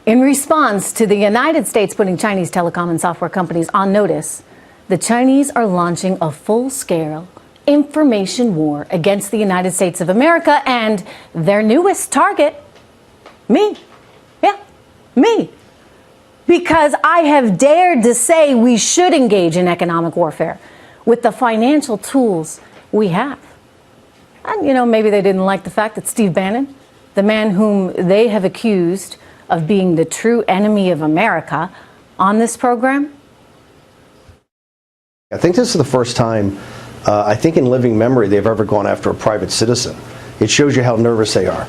In response to the United States putting Chinese telecom and software companies on notice, the Chinese are launching a full-scale information war against the United States of America and their newest target, me. Yeah, me. Because I have dared to say we should engage in economic warfare with the financial tools we have. And, you know, maybe they didn't like the fact that Steve Bannon, the man whom they have accused of being the true enemy of America, on this program. I think this is the first time, I think in living memory, they've ever gone after a private citizen. It shows you how nervous they are.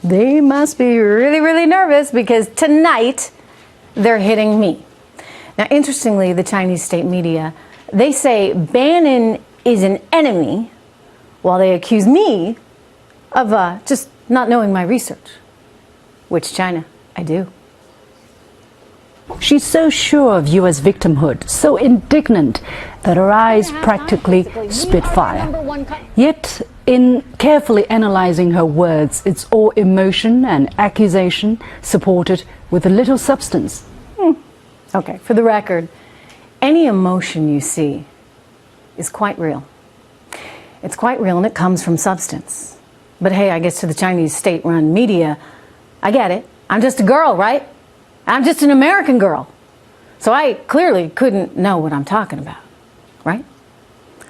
They must be really, really nervous because tonight they're hitting me. Now, interestingly, the Chinese state media, they say Bannon is an enemy while they accuse me of just not knowing my research. Which China, I do. She's so sure of U.S. victimhood, so indignant that her eyes practically spit fire. Yet, in carefully analyzing her words, it's all emotion and accusation supported with a little substance. Okay, for the record, any emotion you see is quite real. It's quite real and it comes from substance. But hey, I guess to the Chinese state-run media, I get it. I'm just a girl, right? I'm just an American girl. So I clearly couldn't know what I'm talking about, right?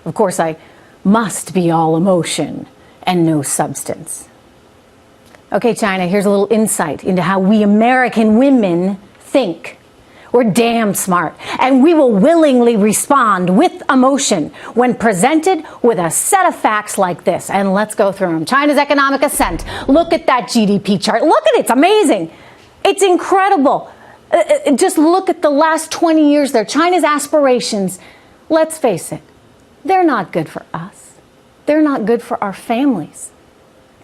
Of course, I must be all emotion and no substance. Okay, China, here's a little insight into how we American women think. We're damn smart, and we will willingly respond with emotion when presented with a set of facts like this. And let's go through them. China's economic ascent. Look at that GDP chart. Look at it. It's amazing. It's incredible. Just look at the last 20 years there. China's aspirations, let's face it, they're not good for us. They're not good for our families.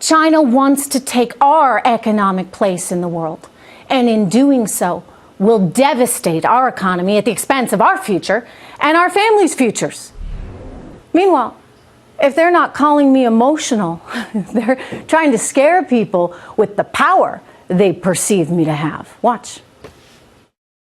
China wants to take our economic place in the world, and in doing so, will devastate our economy at the expense of our future and our families' futures. Meanwhile, if they're not calling me emotional, they're trying to scare people with the power they perceive me to have. Watch.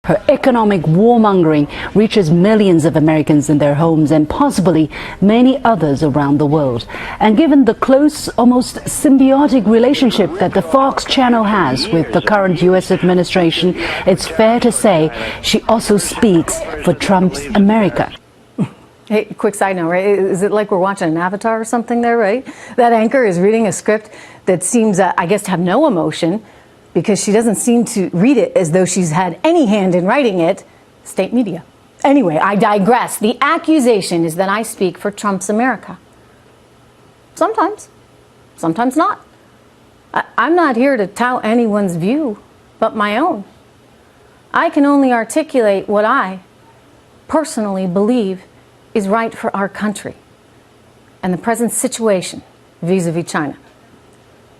Her economic warmongering reaches millions of Americans in their homes and possibly many others around the world. And given the close, almost symbiotic relationship that the Fox channel has with the current U.S. administration, it's fair to say she also speaks for Trump's America. Hey, quick side note, right? Is it like we're watching an Avatar or something there, right? That anchor is reading a script that seems, I guess, to have no emotion, because she doesn't seem to read it as though she's had any hand in writing it. State media. Anyway, I digress. The accusation is that I speak for Trump's America. Sometimes. Sometimes not. I'm not here to tout anyone's view but my own. I can only articulate what I personally believe is right for our country and the present situation vis-a-vis China.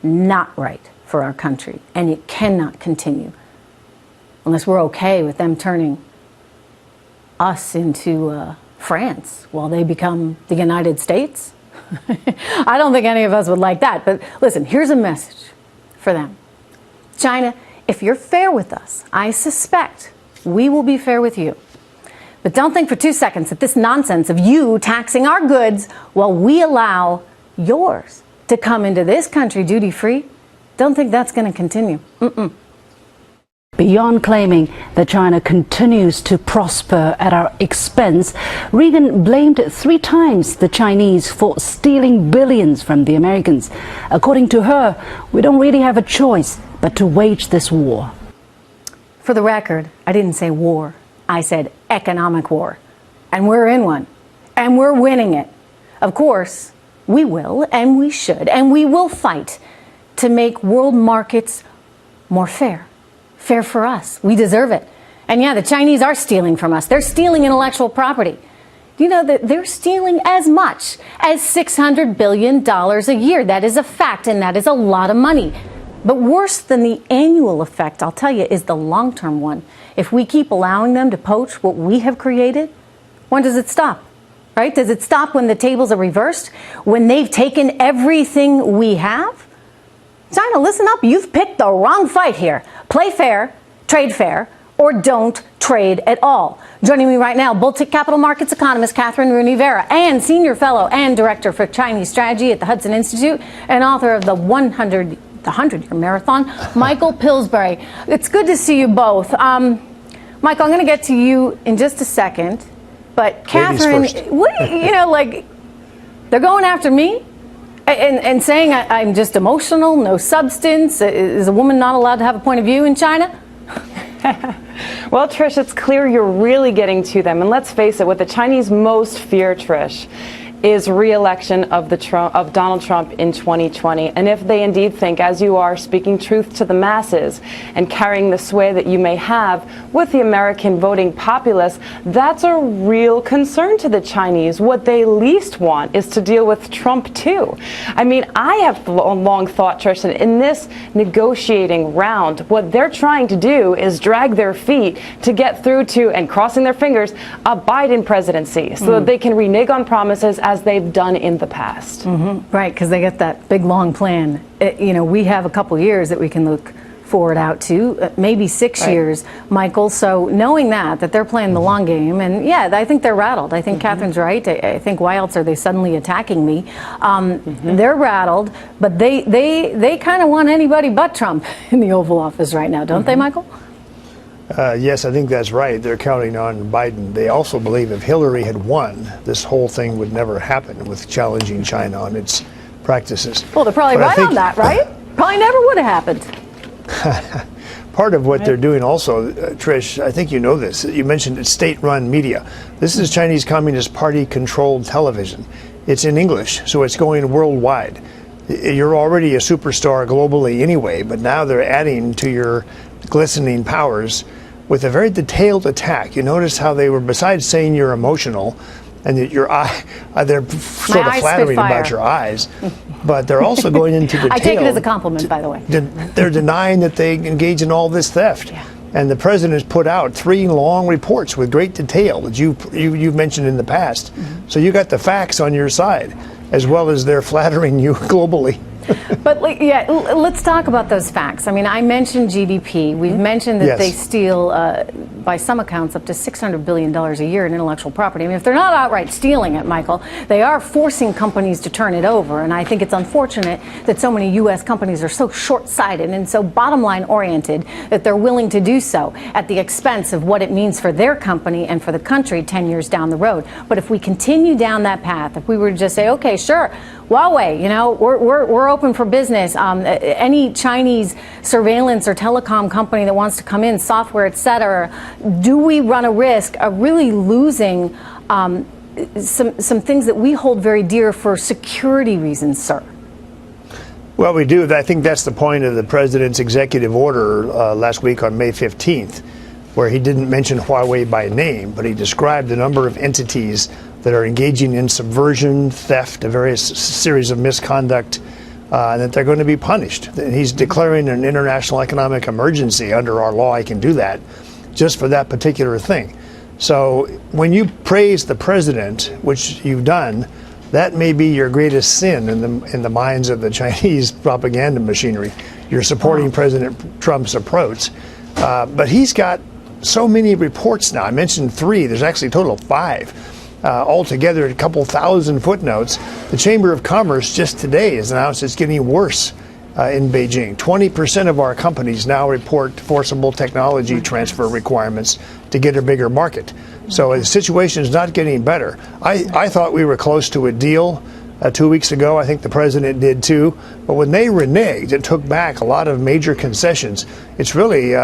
Not right for our country, and it cannot continue unless we're okay with them turning us into France while they become the United States. I don't think any of us would like that, but listen, here's a message for them. China, if you're fair with us, I suspect we will be fair with you. But don't think for 2 seconds that this nonsense of you taxing our goods while we allow yours to come into this country duty-free, don't think that's going to continue. Beyond claiming that China continues to prosper at our expense, Reagan blamed 3 times the Chinese for stealing billions from the Americans. According to her, we don't really have a choice but to wage this war. For the record, I didn't say war. I said economic war. And we're in one. And we're winning it. Of course, we will, and we should, and we will fight to make world markets more fair. Fair for us. We deserve it. And yeah, the Chinese are stealing from us. They're stealing intellectual property. You know that they're stealing as much as $600 billion a year. That is a fact, and that is a lot of money. But worse than the annual effect, I'll tell you, is the long-term one. If we keep allowing them to poach what we have created, when does it stop? Right? Does it stop when the tables are reversed? When they've taken everything we have? China, listen up. You've picked the wrong fight here. Play fair, trade fair, or don't trade at all. Joining me right now, Baltic Capital Markets economist Catherine Rooney Vera and senior fellow and director for Chinese strategy at the Hudson Institute and author of the 100-year marathon, Michael Pillsbury. It's good to see you both. Michael, I'm going to get to you in just a second, but Catherine, like they're going after me and saying I'm just emotional, no substance. Is a woman not allowed to have a point of view in China? Well, Trish, it's clear you're really getting to them. And let's face it, what the Chinese most fear, Trish, is re-election of Donald Trump in 2020. And if they indeed think, as you are, speaking truth to the masses and carrying the sway that you may have with the American voting populace, that's a real concern to the Chinese. What they least want is to deal with Trump, too. I mean, I have long thought, Trish, that in this negotiating round, what they're trying to do is drag their feet to get through to, and crossing their fingers, a Biden presidency so that they can renege on promises as they've done in the past. Mm-hmm. Right, because they get that big, long plan. We have a couple years that we can look forward out to, maybe 6 years, Michael. So knowing that they're playing the long game, and yeah, I think they're rattled. I think Catherine's right. I think why else are they suddenly attacking me? They're rattled, but they kind of want anybody but Trump in the Oval Office right now, don't they, Michael? Yes, I think that's right. They're counting on Biden. They also believe if Hillary had won, this whole thing would never happen with challenging China on its practices. Well, they're probably right on that, right? Probably never would have happened. Part of what they're doing also, Trish, I think you know this, you mentioned it's state-run media. This is Chinese Communist Party-controlled television. It's in English, so it's going worldwide. You're already a superstar globally anyway, but now they're adding to your glistening powers with a very detailed attack. You notice how they were, besides saying you're emotional and that your eye, they're sort of flattering about your eyes, but they're also going into detail. I take it as a compliment, by the way. They're denying that they engage in all this theft. Yeah. And the president has put out 3 long reports with great detail that you've mentioned in the past. So you got the facts on your side, as well as they're flattering you globally. But yeah, let's talk about those facts. I mean, I mentioned GDP. We've mentioned that they steal, by some accounts, up to $600 billion a year in intellectual property. I mean, if they're not outright stealing it, Michael, they are forcing companies to turn it over. And I think it's unfortunate that so many U.S. companies are so short-sighted and so bottom-line oriented that they're willing to do so at the expense of what it means for their company and for the country 10 years down the road. But if we continue down that path, if we were to just say, okay, sure, Huawei, we're open for business. Any Chinese surveillance or telecom company that wants to come in, software, et cetera, do we run a risk of really losing some things that we hold very dear for security reasons, sir? Well, we do. I think that's the point of the president's executive order last week on May 15th, where he didn't mention Huawei by name, but he described the number of entities that are engaging in subversion, theft, a various series of misconduct, and that they're going to be punished. And he's declaring an international economic emergency. Under our law, he can do that just for that particular thing. So when you praise the president, which you've done, that may be your greatest sin in the minds of the Chinese propaganda machinery. You're supporting President Trump's approach. But he's got so many reports now. I mentioned 3. There's actually a total of 5. Altogether, a couple thousand footnotes. The Chamber of Commerce just today has announced it's getting worse in Beijing. 20% of our companies now report forcible technology transfer requirements to get a bigger market. So the situation is not getting better. I thought we were close to a deal 2 weeks ago. I think the president did too. But when they reneged and took back a lot of major concessions, it's really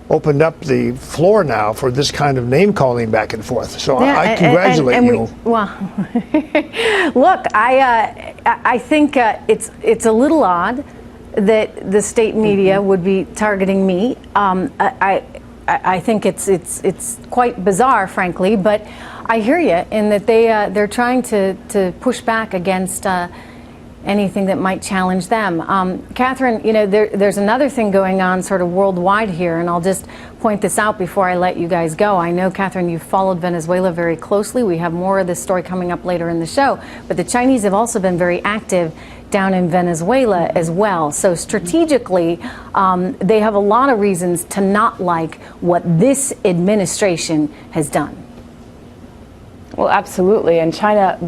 opened up the floor now for this kind of name calling back and forth. So yeah, I congratulate you. Well, look, I think it's a little odd that the state media would be targeting me. I think it's quite bizarre, frankly, but I hear you in that they're trying to push back against anything that might challenge them. Catherine, you know, there's another thing going on sort of worldwide here, and I'll just point this out before I let you guys go. I know, Catherine, you've followed Venezuela very closely. We have more of this story coming up later in the show, but the Chinese have also been very active down in Venezuela as well. So strategically, they have a lot of reasons to not like what this administration has done. Well, absolutely. And China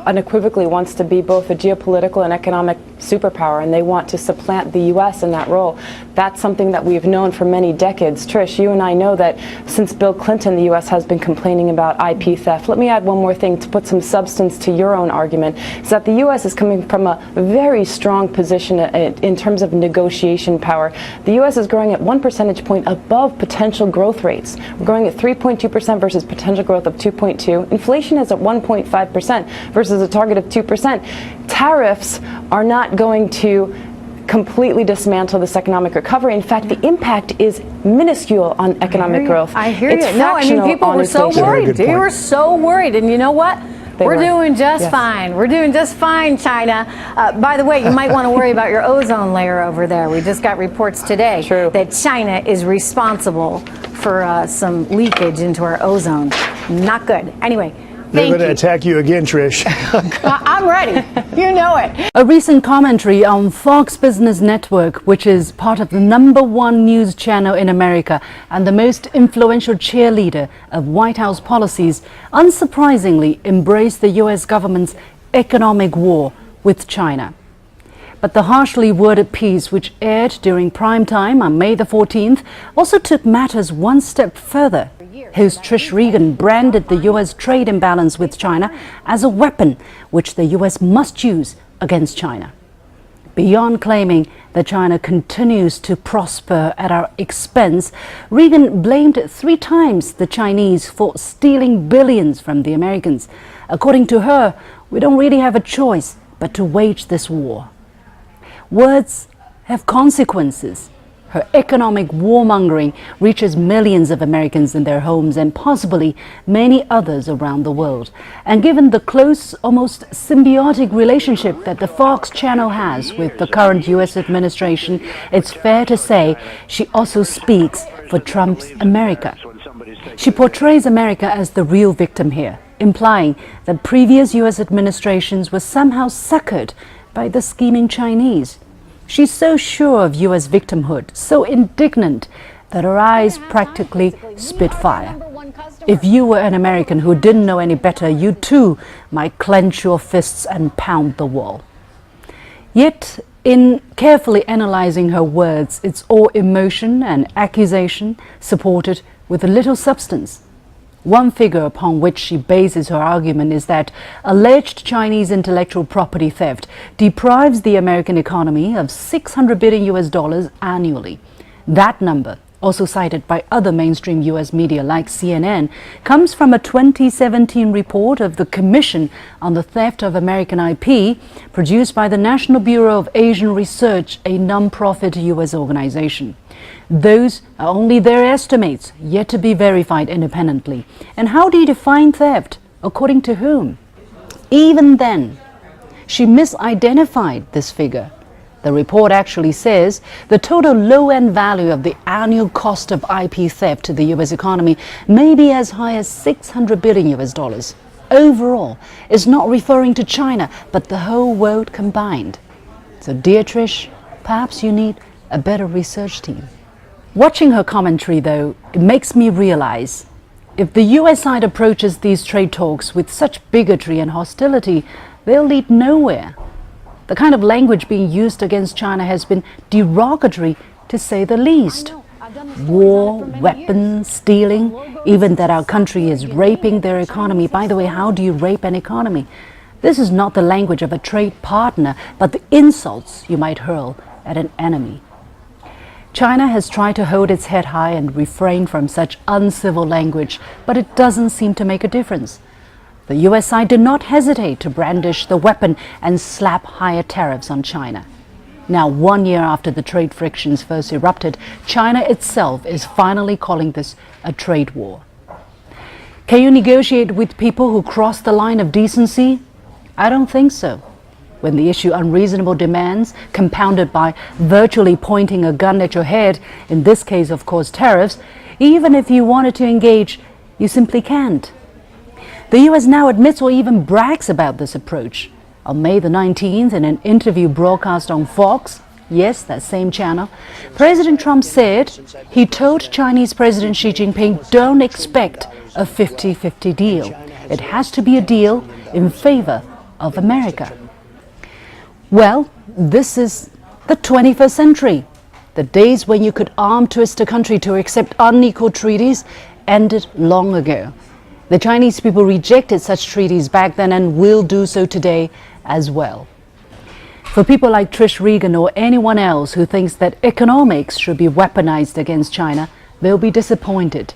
unequivocally wants to be both a geopolitical and economic superpower, and they want to supplant the U.S. in that role. That's something that we've known for many decades. Trish, you and I know that since Bill Clinton, the U.S. has been complaining about IP theft. Let me add one more thing to put some substance to your own argument, is that the U.S. is coming from a very strong position in terms of negotiation power. The U.S. is growing at 1 percentage point above potential growth rates. We're growing at 3.2% versus potential growth of 2.2%. Inflation is at 1.5% versus a target of 2%. Tariffs are not going to completely dismantle this economic recovery. In fact, the impact is minuscule on economic growth. I hear it's you. No, I mean, people were so That's a very worried. good They point. were so worried. And you know what? We're doing just Yes. fine. We're doing just fine, China. By the way, you might want to worry about your ozone layer over there. We just got reports today that China is responsible for some leakage into our ozone. Not good. Anyway, They're thank going to you. attack you again, Trish. I'm ready. You know it. A recent commentary on Fox Business Network, which is part of the #1 news channel in America and the most influential cheerleader of White House policies, unsurprisingly embraced the U.S. government's economic war with China. But the harshly worded piece, which aired during prime time on May the 14th, also took matters one step further. Host Trish Regan branded the U.S. trade imbalance with China as a weapon which the U.S. must use against China. Beyond claiming that China continues to prosper at our expense, Regan blamed 3 times the Chinese for stealing billions from the Americans. According to her, we don't really have a choice but to wage this war. Words have consequences. Her economic warmongering reaches millions of Americans in their homes and possibly many others around the world. And given the close, almost symbiotic relationship that the Fox channel has with the current U.S. administration, it's fair to say she also speaks for Trump's America. She portrays America as the real victim here, implying that previous U.S. administrations were somehow suckered by the scheming Chinese. She's so sure of U.S. victimhood, so indignant, that her eyes practically spit fire. If you were an American who didn't know any better, you too might clench your fists and pound the wall. Yet, in carefully analyzing her words, it's all emotion and accusation supported with a little substance. One figure upon which she bases her argument is that alleged Chinese intellectual property theft deprives the American economy of $600 billion annually. That number, also cited by other mainstream U.S. media like CNN, comes from a 2017 report of the Commission on the Theft of American IP, produced by the National Bureau of Asian Research, a non-profit U.S. organization. Those are only their estimates, yet to be verified independently. And how do you define theft? According to whom? Even then, she misidentified this figure. The report actually says the total low-end value of the annual cost of IP theft to the U.S. economy may be as high as $600 billion. Overall, it's not referring to China, but the whole world combined. So, dear Trish, perhaps you need a better research team. Watching her commentary, though, it makes me realize if the U.S. side approaches these trade talks with such bigotry and hostility, they'll lead nowhere. The kind of language being used against China has been derogatory, to say the least. War, weapons, stealing, even that our country is raping their economy. By the way, how do you rape an economy? This is not the language of a trade partner, but the insults you might hurl at an enemy. China has tried to hold its head high and refrain from such uncivil language, but it doesn't seem to make a difference. The U.S. side did not hesitate to brandish the weapon and slap higher tariffs on China. Now, 1 year after the trade frictions first erupted, China itself is finally calling this a trade war. Can you negotiate with people who cross the line of decency? I don't think so. when they issue unreasonable demands, compounded by virtually pointing a gun at your head, in this case, of course, tariffs, even if you wanted to engage, you simply can't. The US now admits or even brags about this approach. On May the 19th, in an interview broadcast on Fox, yes, that same channel, President Trump said he told Chinese President Xi Jinping, don't expect a 50-50 deal. It has to be a deal in favor of America. Well, this is the 21st century. The days when you could arm twist a country to accept unequal treaties ended long ago. The Chinese people rejected such treaties back then and will do so today as well. For people like Trish Regan or anyone else who thinks that economics should be weaponized against China, they'll be disappointed.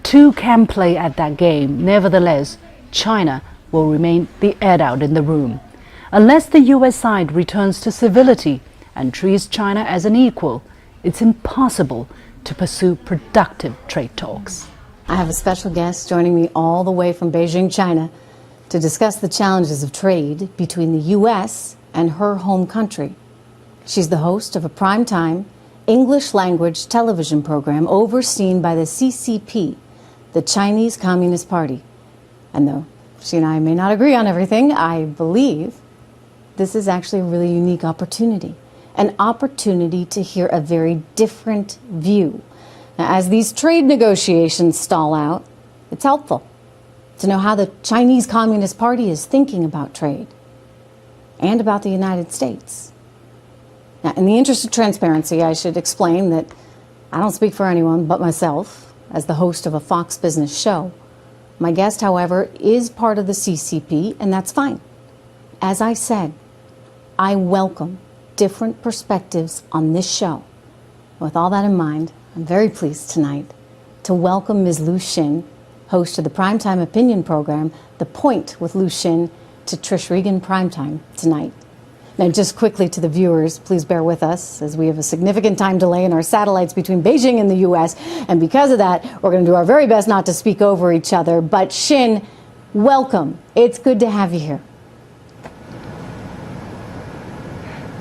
Two can play at that game. Nevertheless, China will remain the adult in the room. Unless the US side returns to civility and treats China as an equal, it's impossible to pursue productive trade talks. I have a special guest joining me all the way from Beijing, China, to discuss the challenges of trade between the US and her home country. She's the host of a primetime English language television program overseen by the CCP, the Chinese Communist Party. And though she and I may not agree on everything, I believe this is actually a really unique opportunity, an opportunity to hear a very different view. Now, as these trade negotiations stall out, it's helpful to know how the Chinese Communist Party is thinking about trade and about the United States. Now, in the interest of transparency, I should explain that I don't speak for anyone but myself as the host of a Fox Business show. My guest, however, is part of the CCP, and that's fine. As I said, I welcome different perspectives on this show. With all that in mind, I'm very pleased tonight to welcome Ms. Lu Xin, host of the primetime opinion program, The Point with Lu Xin, to Trish Regan Primetime tonight. Now, just quickly to the viewers, please bear with us as we have a significant time delay in our satellites between Beijing and the US, and because of that, we're going to do our very best not to speak over each other. But Xin, welcome. It's good to have you here.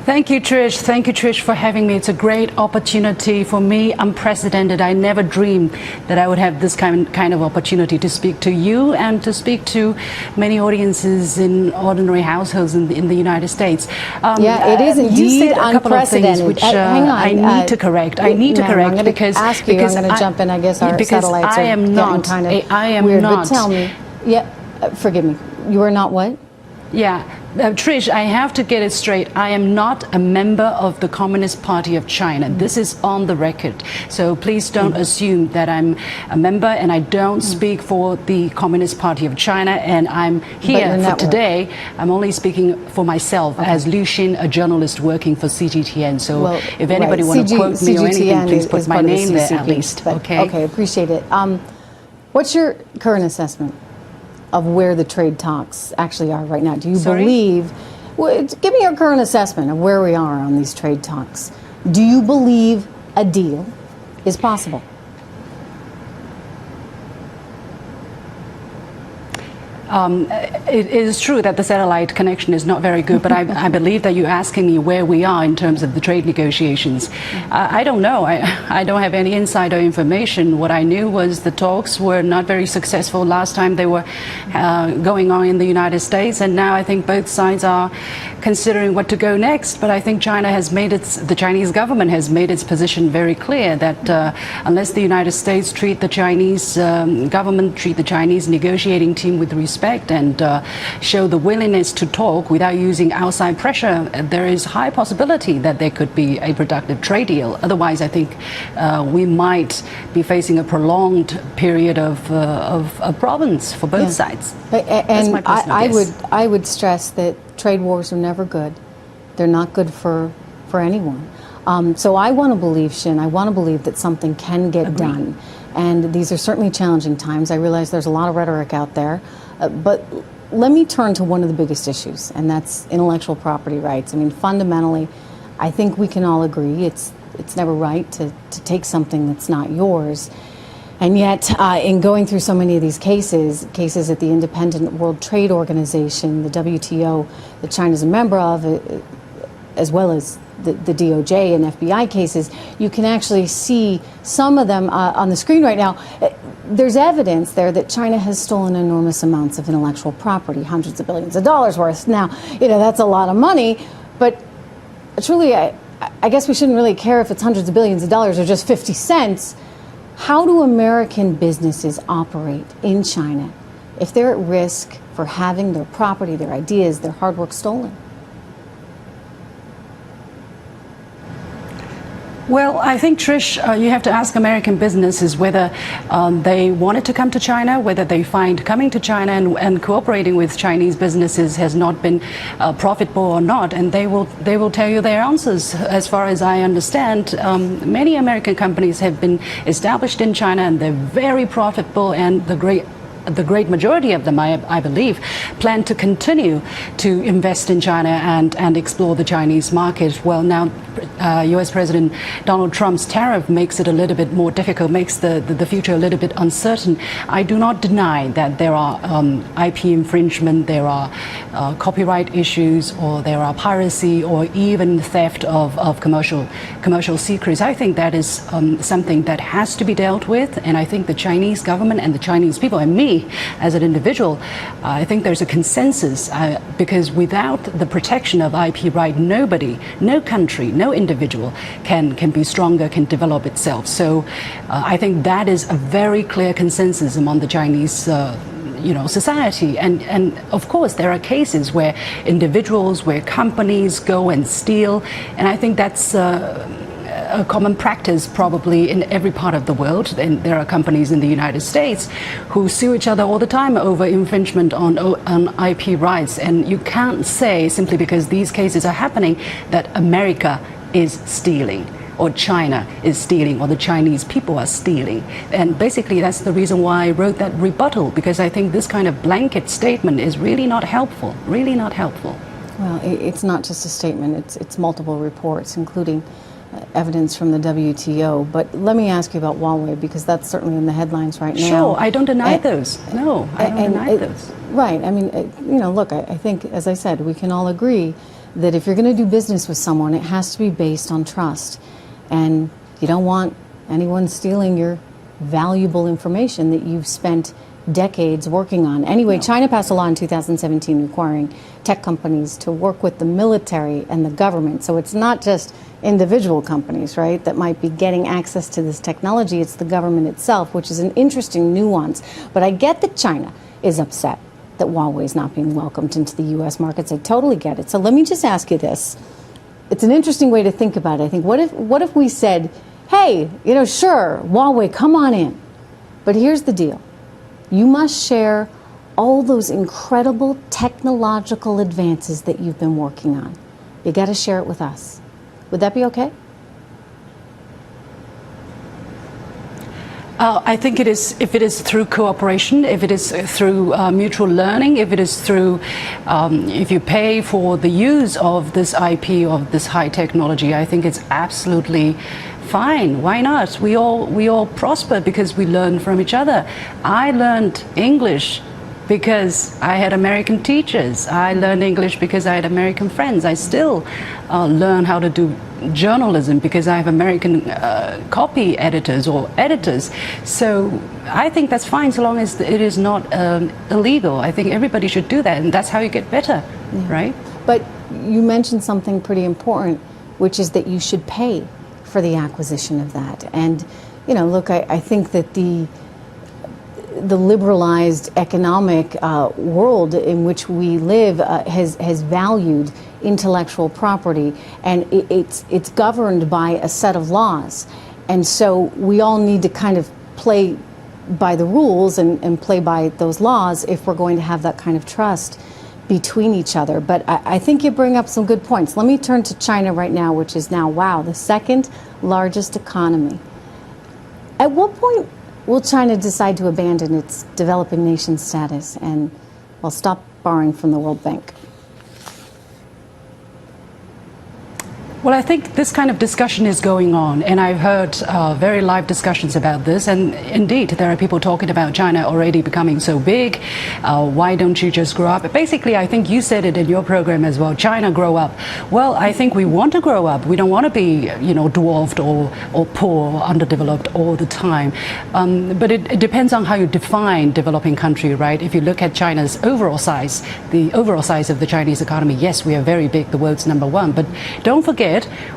Thank you, Trish. Thank you, Trish, for having me. It's a great opportunity for me, unprecedented. I never dreamed that I would have this kind of opportunity to speak to you and to speak to many audiences in ordinary households in the United States. Yeah, it is indeed unprecedented. Which hang on, I need to correct. I need to correct I'm because I'm going to jump in. I guess our satellites are getting kind of weird. But tell me, forgive me. You are not what? Yeah. Trish, I have to get it straight. I am not a member of the Communist Party of China. This is on the record. So please don't assume that I'm a member, and I don't speak for the Communist Party of China, and I'm here for today. I'm only speaking for myself as Lu Xin, a journalist working for CGTN. So if anybody wants to quote me or anything, please put my name there at least. Okay, appreciate it. What's your current assessment of where the trade talks actually are right now? Do you believe, give me your current assessment of where we are on these trade talks. Do you believe a deal is possible? It is true that the satellite connection is not very good, but I believe that you're asking me where we are in terms of the trade negotiations. I don't know. I don't have any insider information. What I knew was the talks were not very successful last time they were going on in the United States, and now I think both sides are considering what to go next. But I think the Chinese government has made its position very clear that unless the United States treat the Chinese government, treat the Chinese negotiating team with respect and show the willingness to talk without using outside pressure, there is high possibility that there could be a productive trade deal. Otherwise, I think we might be facing a prolonged period of problems for both sides. And I would stress that trade wars are never good. They're not good for anyone. So I want to believe, Xin, I want to believe that something can get done. And these are certainly challenging times. I realize there's a lot of rhetoric out there. But let me turn to one of the biggest issues, and that's intellectual property rights. I mean, fundamentally, I think we can all agree it's never right to take something that's not yours. And yet, in going through so many of these cases at the Independent World Trade Organization, the WTO, that China's a member of, as well as the DOJ and FBI cases, you can actually see some of them on the screen right now. There's evidence there that China has stolen enormous amounts of intellectual property, hundreds of billions of dollars worth. Now, that's a lot of money, but truly, I guess we shouldn't really care if it's hundreds of billions of dollars or just 50 cents. How do American businesses operate in China if they're at risk for having their property, their ideas, their hard work stolen? Well, I think, Trish, you have to ask American businesses whether they wanted to come to China, whether they find coming to China and cooperating with Chinese businesses has not been profitable or not, and they will tell you their answers. As far as I understand, many American companies have been established in China, and they're very profitable, and the great majority of them, I believe, plan to continue to invest in China and explore the Chinese market. Well, now U.S. President Donald Trump's tariff makes it a little bit more difficult, makes the future a little bit uncertain. I do not deny that there are IP infringement, there are copyright issues, or there are piracy, or even theft of commercial secrets. I think that is something that has to be dealt with, and I think the Chinese government and the Chinese people, and me as an individual, I think there's a consensus because without the protection of IP right, nobody, no country, no individual can be stronger, can develop itself. So I think that is a very clear consensus among the Chinese society. And of course, there are cases where individuals, where companies go and steal, and I think that's a common practice probably in every part of the world. And there are companies in the United States who sue each other all the time over infringement on IP rights. And you can't say simply because these cases are happening that America is stealing, or China is stealing, or the Chinese people are stealing. And basically that's the reason why I wrote that rebuttal, because I think this kind of blanket statement is really not helpful, really not helpful. Well, it's not just a statement, it's multiple reports, including evidence from the WTO. But let me ask you about Huawei, because that's certainly in the headlines right now. Sure, I don't deny those. No, I don't deny those. Right. I mean, look, I think, as I said, we can all agree that if you're going to do business with someone, it has to be based on trust. And you don't want anyone stealing your valuable information that you've spent decades working on. Anyway, China passed a law in 2017 requiring tech companies to work with the military and the government. So it's not just individual companies, right, that might be getting access to this technology. It's the government itself, which is an interesting nuance. But I get that China is upset that Huawei is not being welcomed into the U.S. markets. I totally get it. So let me just ask you this. It's an interesting way to think about it. I think, what if we said, hey, sure, Huawei, come on in. But here's the deal. You must share all those incredible technological advances that you've been working on. You got to share it with us. Would that be okay? I think it is, if it is through cooperation, if it is through mutual learning, if it is through, if you pay for the use of this IP, of this high technology, I think it's absolutely fine. Why not? We all prosper because we learn from each other. I learned English because I had American teachers. I learned English because I had American friends. I still learn how to do journalism because I have American copy editors or editors. So I think that's fine so long as it is not illegal. I think everybody should do that, and that's how you get better, right? But you mentioned something pretty important, which is that you should pay for the acquisition of that. And, look, I think that the liberalized economic world in which we live has valued intellectual property, and it's governed by a set of laws. And so we all need to kind of play by the rules and play by those laws if we're going to have that kind of trust between each other. But I think you bring up some good points. Let me turn to China right now, which is now, wow, the second largest economy. At what point will China decide to abandon its developing nation status and, well, stop borrowing from the World Bank? Well, I think this kind of discussion is going on, and I've heard very live discussions about this. And indeed, there are people talking about China already becoming so big. Why don't you just grow up? Basically, I think you said it in your program as well. China grow up. Well, I think we want to grow up. We don't want to be, dwarfed or poor, underdeveloped all the time. But it depends on how you define developing country, right? If you look at China's overall size, the overall size of the Chinese economy, yes, we are very big, the world's #1. But don't forget,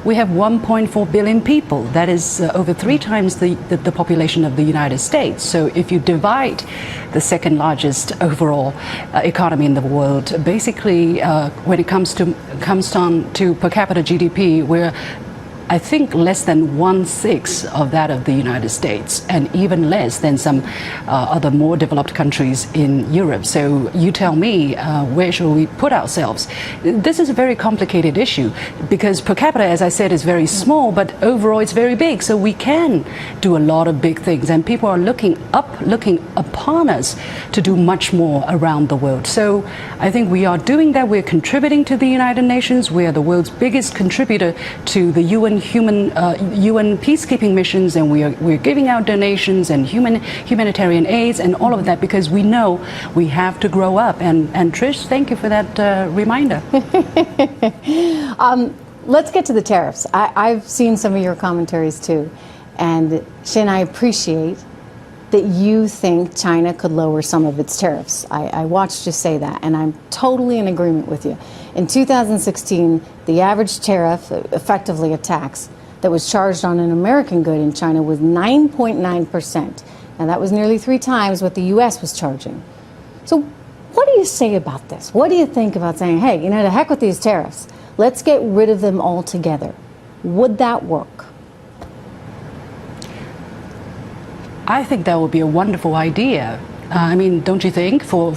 we have 1.4 billion people. That is over 3 times the population of the United States. So if you divide the second largest overall economy in the world, basically when it comes down to per capita GDP, we're I think less than 1/6 of that of the United States, and even less than some other more developed countries in Europe. So you tell me, where should we put ourselves? This is a very complicated issue because per capita, as I said, is very small, but overall it's very big. So we can do a lot of big things, and people are looking upon us to do much more around the world. So I think we are doing that. We're contributing to the United Nations. We are the world's biggest contributor to the UN peacekeeping missions, and we're giving out donations and humanitarian aids and all of that because we know we have to grow up. And Trish, thank you for that reminder. Let's get to the tariffs. I've seen some of your commentaries too, and Shin, I appreciate that you think China could lower some of its tariffs. I watched you say that, and I'm totally in agreement with you. In 2016, the average tariff, effectively a tax, that was charged on an American good in China was 9.9%. Now, that was nearly 3 times what the U.S. was charging. So what do you say about this? What do you think about saying, hey, to heck with these tariffs. Let's get rid of them altogether. Would that work? I think that would be a wonderful idea. I mean, don't you think for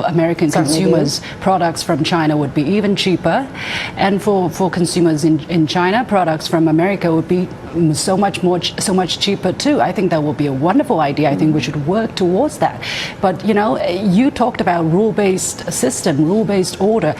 American consumers, products from China would be even cheaper, and for consumers in China, products from America would be so much cheaper too. I think that would be a wonderful idea. I think we should work towards that. But you talked about rule-based system, rule-based order.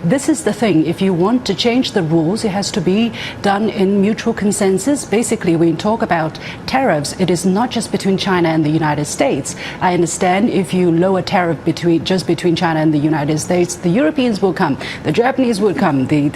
This is the thing. If you want to change the rules, it has to be done in mutual consensus. Basically, when you talk about tariffs, it is not just between China and the United States. I understand if you lower tariff between China and the United States, the Europeans will come, the Japanese will come, the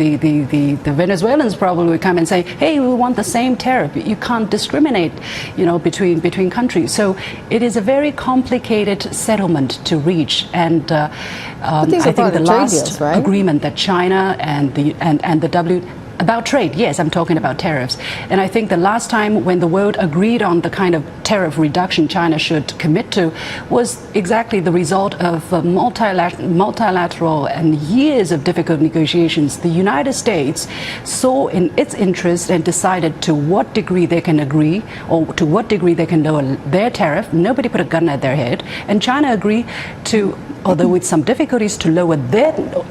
Venezuelans probably will come and say, hey, we want the same tariff. You can't discriminate, between countries. So it is a very complicated settlement to reach, and I think the last agreement that China and the about trade, yes, I'm talking about tariffs. And I think the last time when the world agreed on the kind of tariff reduction China should commit to was exactly the result of multilateral and years of difficult negotiations. The United States saw in its interest and decided to what degree they can agree or to what degree they can lower their tariff. Nobody put a gun at their head. And China agreed to, although with some difficulties, to lower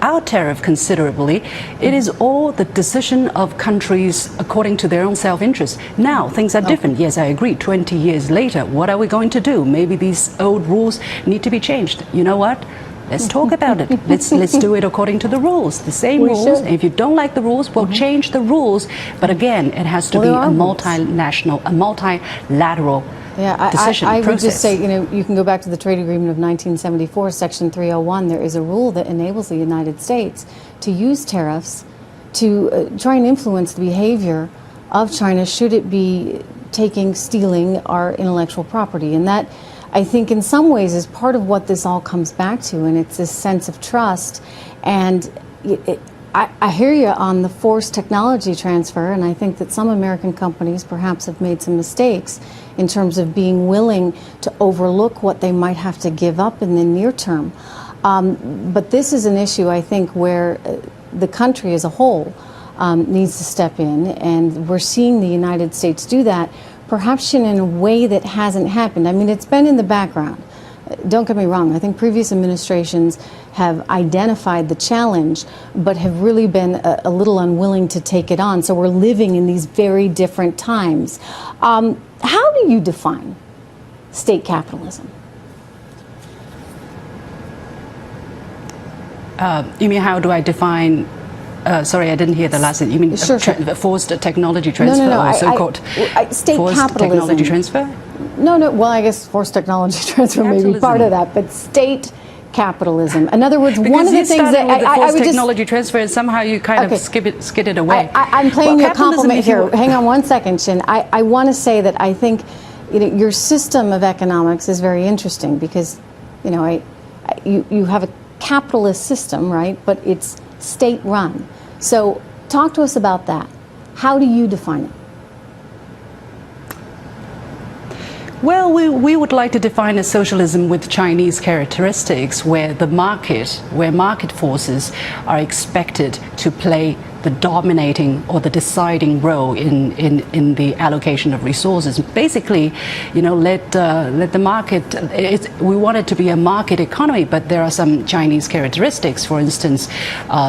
our tariff considerably. It is all the decision of countries according to their own self-interest. Now, things are different. Yes, I agree. 20 years later, what are we going to do? Maybe these old rules need to be changed. You know what? Let's talk about it. Let's do it according to the rules, the same rules. And if you don't like the rules, we'll change the rules. But again, it has to be a multinational, a multilateral decision I process. would just say, you can go back to the trade agreement of 1974, Section 301. There is a rule that enables the United States to use tariffs to try and influence the behavior of China should it be stealing our intellectual property. And that, I think, in some ways is part of what this all comes back to, and it's this sense of trust. And I hear you on the forced technology transfer, and I think that some American companies perhaps have made some mistakes in terms of being willing to overlook what they might have to give up in the near term. But this is an issue, I think, where the country as a whole needs to step in, and we're seeing the United States do that, perhaps in a way that hasn't happened. I mean, it's been in the background. Don't get me wrong, I think previous administrations have identified the challenge, but have really been a little unwilling to take it on. So we're living in these very different times. How do you define state capitalism? You mean, how do I define Sorry, I didn't hear the last thing. You mean Sure. forced technology transfer No. or so-called state forced capitalism. technology transfer? No. Well, I guess forced technology transfer may be part of that, but state capitalism. In other words, one of the things that I would technology transfer, and somehow you kind of skid it away. I'm playing you a compliment here. You... Hang on one second, Shin. I want to say that I think your system of economics is very interesting because you have a capitalist system, right? But it's state-run. So talk to us about that. How do you define it? Well, we would like to define a socialism with Chinese characteristics where market forces are expected to play the dominating or the deciding role in the allocation of resources. Basically, let the market. We want it to be a market economy, but there are some Chinese characteristics. For instance,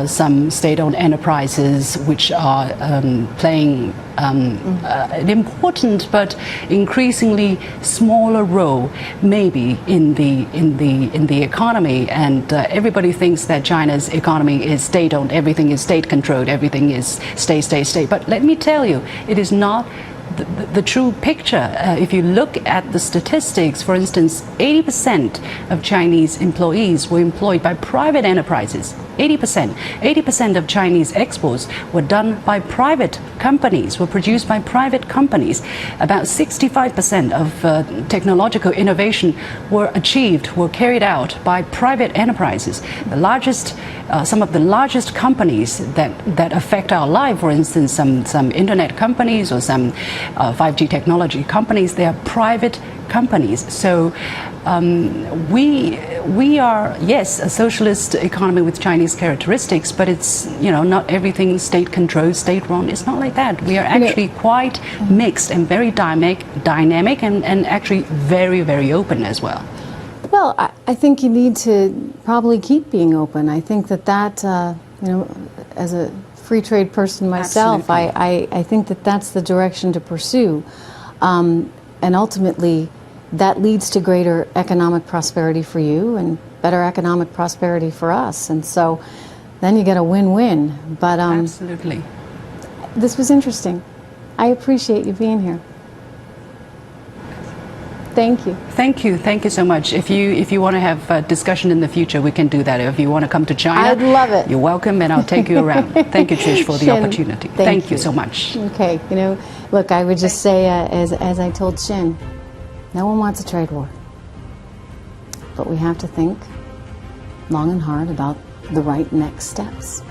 some state-owned enterprises which are playing an important but increasingly smaller role, maybe in the economy. And everybody thinks that China's economy is state-owned. Everything is state-controlled. Everything is state. But let me tell you, it is not the true picture. If you look at the statistics, for instance, 80% of Chinese employees were employed by private enterprises. 80% of Chinese exports were done by private companies, were produced by private companies. About 65% of technological innovation were carried out by private enterprises. Some of the largest companies that affect our life, for instance, some internet companies or some 5G technology companies, they are private companies. So we are, yes, a socialist economy with Chinese characteristics, but it's not everything state-controlled, state-run. It's not like that. We are actually quite mixed and very dynamic and actually very, very open as well. Well, I think you need to probably keep being open. I think that as a free trade person myself, I think that's the direction to pursue. And ultimately, that leads to greater economic prosperity for you and better economic prosperity for us. And so then you get a win-win. But absolutely. This was interesting. I appreciate you being here. Thank you. Thank you so much. If you want to have a discussion in the future, we can do that. If you want to come to China, I'd love it. You're welcome, and I'll take you around. Thank you, Trish, for the opportunity. Thank you so much. Okay, look, I would just say, as I told Shin, no one wants a trade war, but we have to think long and hard about the right next steps.